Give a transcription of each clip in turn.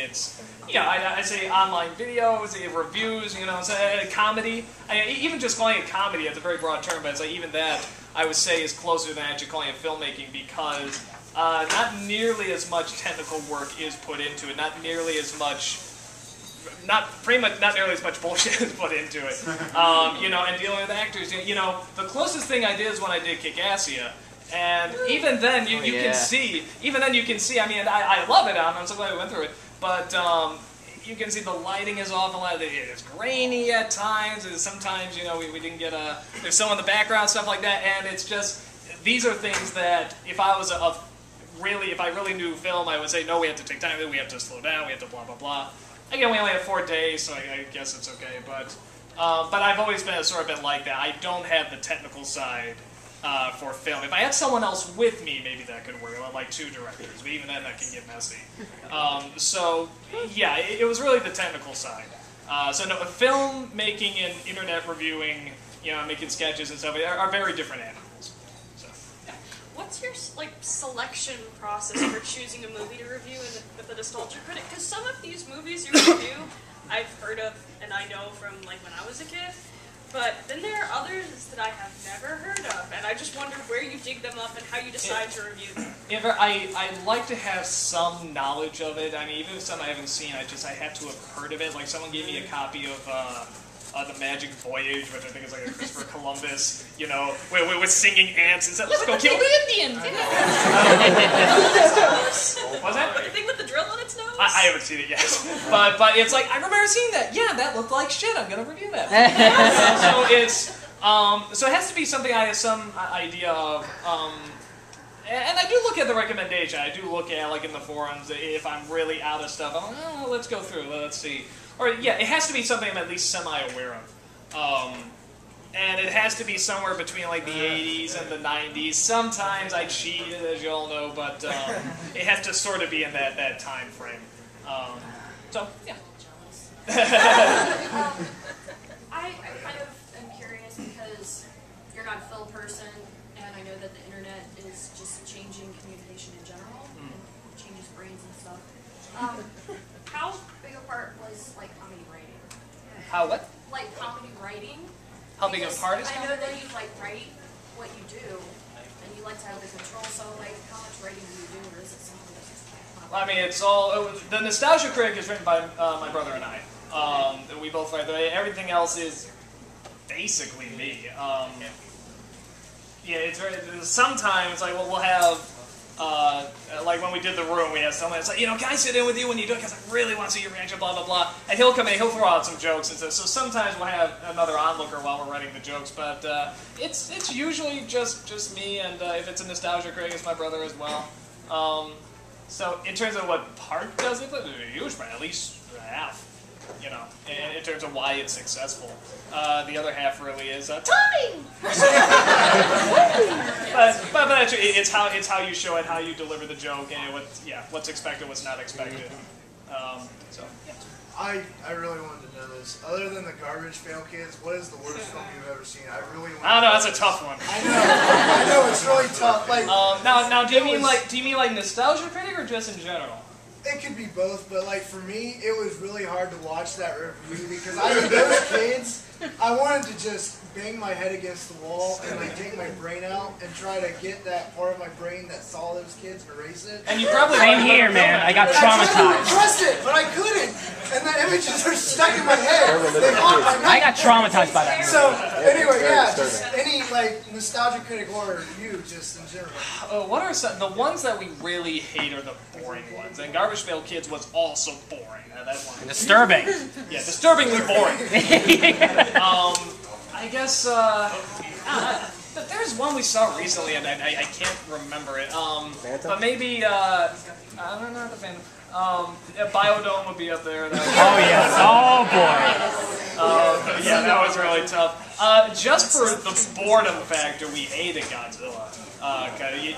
it's, I say online videos, reviews, comedy. Even just calling it comedy, it's a very broad term, but it's like even that I would say is closer than actually calling it filmmaking because not nearly as much technical work is put into it, not nearly as much bullshit is put into it. And dealing with actors. The closest thing I did is when I did Kick-Assia. And even then, you can see. I mean, I love it. I'm so glad we went through it. But you can see the lighting is off a lot. It's grainy at times. And sometimes, we didn't get there's someone in the background, stuff like that. And it's just these are things that if I was if I really knew film, I would say no. We have to take time. We have to slow down. We have to blah blah blah. Again, we only have 4 days, so I guess it's okay. But I've always been like that. I don't have the technical side. For film. If I had someone else with me, maybe that could work, like 2 directors, but even then that can get messy. So, yeah, it was really the technical side. So no, film making and internet reviewing, making sketches and stuff are very different animals. So, yeah. What's your selection process for choosing a movie to review with the Nostalgia Critic? Because some of these movies you review, I've heard of and I know from when I was a kid. But then there are others that I have never heard of, and I just wondered where you dig them up and how you decide to review them. I like to have some knowledge of it. I mean, even if some I haven't seen, I have to have heard of it. Like someone gave me a copy of The Magic Voyage, which I think is like a Christopher Columbus, with singing ants and said, "Let's go kill the Indians." What's that? The thing with the drill on its nose? I haven't seen it yet, but it's like I remember seeing that. Yeah, that looked like shit. I'm gonna review that. So it has to be something I have some idea of. And I do look at the recommendation. I do look at in the forums if I'm really out of stuff. I'm like, oh, let's go through. Let's see. Or yeah, it has to be something I'm at least semi-aware of. And it has to be somewhere between the 80s and the 90s. Sometimes I cheat, as you all know, but it has to sort of be in that time frame. So, yeah. I kind of am curious because you're not a film person, and I know that the internet is just changing communication in general, and changes brains and stuff. How big a part was comedy writing? How what? Comedy writing. How big a part is I know that you write what you do, and you like to have the control. So how much writing do you do, or is it something that's I mean, it's all the Nostalgia Critic is written by my brother and I. We both write. Everything else is basically me. Yeah, it's very. Sometimes we'll have. When we did The Room, we had someone that's can I sit in with you when you do it? Because I really want to see your reaction, blah, blah, blah. And he'll come in, he'll throw out some jokes and stuff. So sometimes we'll have another onlooker while we're writing the jokes. But it's usually just me, and if it's a Nostalgia Critic, it's my brother as well. So in terms of what part does it, a huge part, at least half. In terms of why it's successful. The other half really is timing. but actually, it's how you show it, how you deliver the joke, and what's expected, what's not expected. So yeah. I really wanted to know this. Other than the Garbage Pail Kids, what is the worst film you've ever seen? I really want. I don't know. That's a tough one. I know it's really tough. Now, do you mean like Nostalgia Critic or just in general? It could be both, but for me, it was really hard to watch that review because those kids, I wanted to just bang my head against the wall and take my brain out and try to get that part of my brain that saw those kids and erase it. And you probably same here, man. I got traumatized. I tried to trust it, but I couldn't. And the images are stuck in my head. I got traumatized by that. So anyway, yeah, just any Nostalgia Critic or review, just in general. What are the ones that we really hate are the boring ones, and Garbage Pail Kids was also boring. That one. Disturbing. Yeah, disturbingly boring. I guess there's one we saw recently, and I can't remember it. But maybe I don't know the Phantom. Biodome would be up there. Oh yes. Oh boy. Yeah, that was really tough. Just for the boredom factor, we hated Godzilla.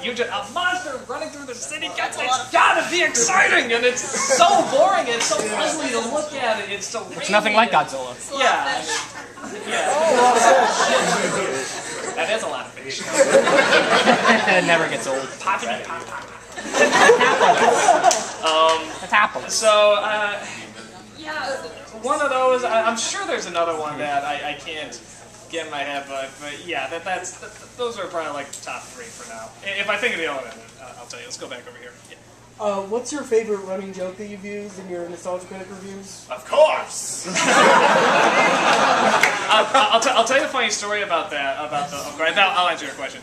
You just a monster running through the city. It's gotta be exciting, and it's so boring. It's so ugly to look at. It's so. It's nothing like Godzilla. Yeah. Yeah. That is a lot of fish. It never gets old. Poppity pop pop. That's Apple. So, Yeah. one of those, I'm sure there's another one that I can't get in my head, but yeah, those are probably like top 3 for now. If I think of the other one, I'll tell you. Let's go back over here. Yeah. What's your favorite running joke that you've used in your Nostalgia Critic reviews? Of course! I'll tell you a funny story about that, I'll answer your question.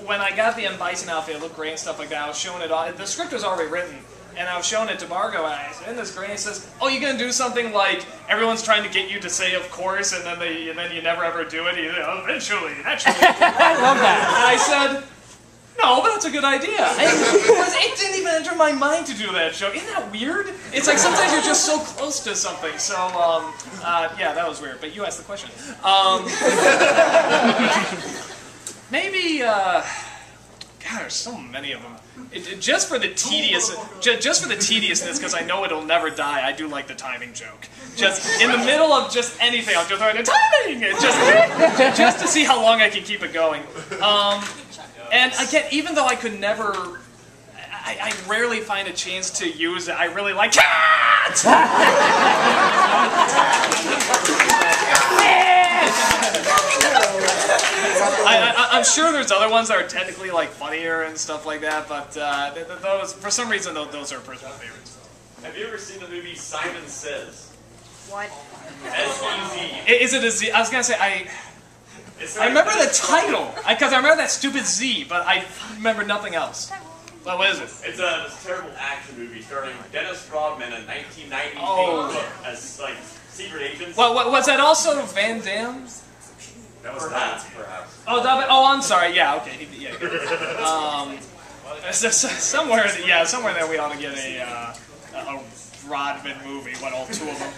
When I got the M. Bison outfit, it looked great and stuff like that, I was showing it all, the script was already written, and I was showing it to Margo, and I said, isn't this great? And he says, oh, you gonna do something like, everyone's trying to get you to say of course, and then you never ever do it, eventually, naturally. I love that. And I said, no, but that's a good idea. It didn't even enter my mind to do that show. Isn't that weird? It's like sometimes you're just so close to something. So, yeah, that was weird. But you asked the question. Maybe, God, there's so many of them. Just for the tediousness, because I know it'll never die. I do like the timing joke. Just in the middle of just anything, I'll just throw in a timing, just to see how long I can keep it going. And again, even though I could never, I rarely find a chance to use it. I really like cat. I'm sure there's other ones that are technically like funnier and stuff like that, but those, for some reason, those are personal favorites. Have you ever seen the movie Simon Says? What? S-E-Z. Is it a Z? I was gonna say I remember the title because I remember that stupid Z, but I remember nothing else. What is it? It's a terrible action movie starring Dennis Rodman in 1990 as like secret agents. Was that also Van Damme? That was perhaps. Oh, I'm sorry. Yeah, okay. Yeah. Somewhere there we ought to get a Rodman movie. What, all 2 of them?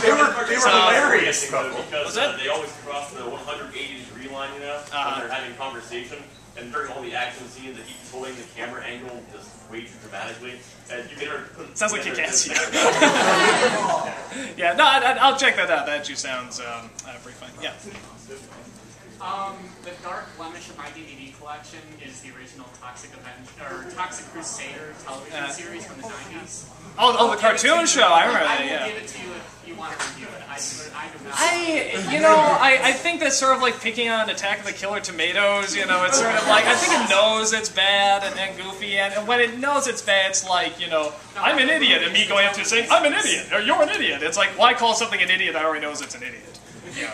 They were hilarious because they always cross the 180-degree line, you know, when they're having conversation. And during all the action scenes, they keep pulling the camera angle just way too dramatically. And you better put. Sounds like Kick-Ass. Yeah, no, I'll check that out. That actually sounds pretty fun. Yeah. The Dark Blemish of my DVD collection is the original Toxic Crusader television series from the 90s. Oh, the cartoon show. I remember that. Yeah. I will give it to you if you want to review it. I do not. I think that's sort of like picking on Attack of the Killer Tomatoes. You know, it's sort of like I think it knows it's bad and goofy, and when it knows it's bad, it's like I'm an idiot, and me going up to saying I'm an idiot or you're an idiot. It's like why call something an idiot that already knows it's an idiot.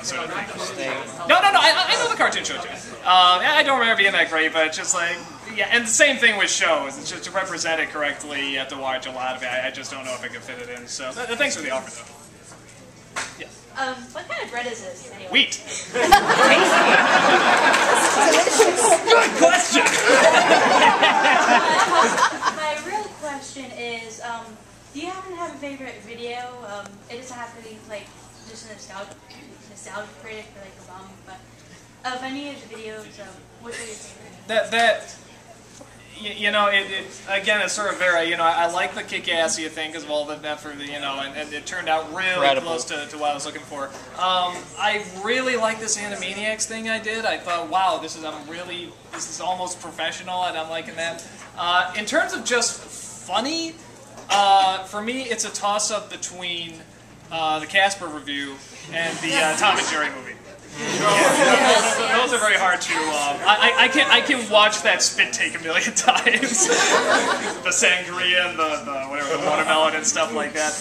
Sort of thing. No, I know the cartoon show too. I don't remember being that great, but it's just like, yeah, and the same thing with shows. It's just to represent it correctly, you have to watch a lot of it. I just don't know if I can fit it in, so thanks for the offer, though. Yeah. What kind of bread is this, anyway? Wheat. Good question! My real question is, do you happen to have a favorite video? It doesn't have to be, like, just a nostalgia critic or like Obama, but of any of the videos, what are your favorites? Again, it's sort of very, I like the kick-assy thing because of all the effort, and it turned out really close to what I was looking for. I really like this Animaniacs thing I did. I thought, wow, this is almost professional, and I'm liking that. In terms of just funny, for me, it's a toss-up between the Casper review and the Tom and Jerry movie. Those are very hard to. I can watch that spit take a million times. The sangria and the watermelon and stuff like that.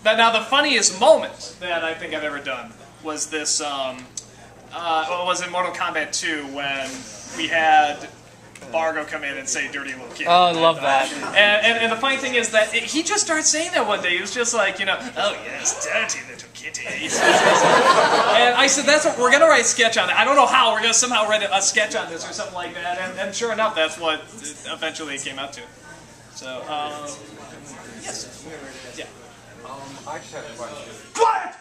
Now the funniest moment that I think I've ever done was this. Was in Mortal Kombat 2 when we had Bargo come in and say "dirty little kid." Oh, I love that. And the funny thing is that he just started saying that one day. He was just like, oh yes, dirty little kitty. And I said, that's what we're gonna write a sketch on it. I don't know how. We're gonna somehow write a sketch on this or something like that. And sure enough, that's what eventually it came out to. So, yes. Yeah. I just have a question. Quiet!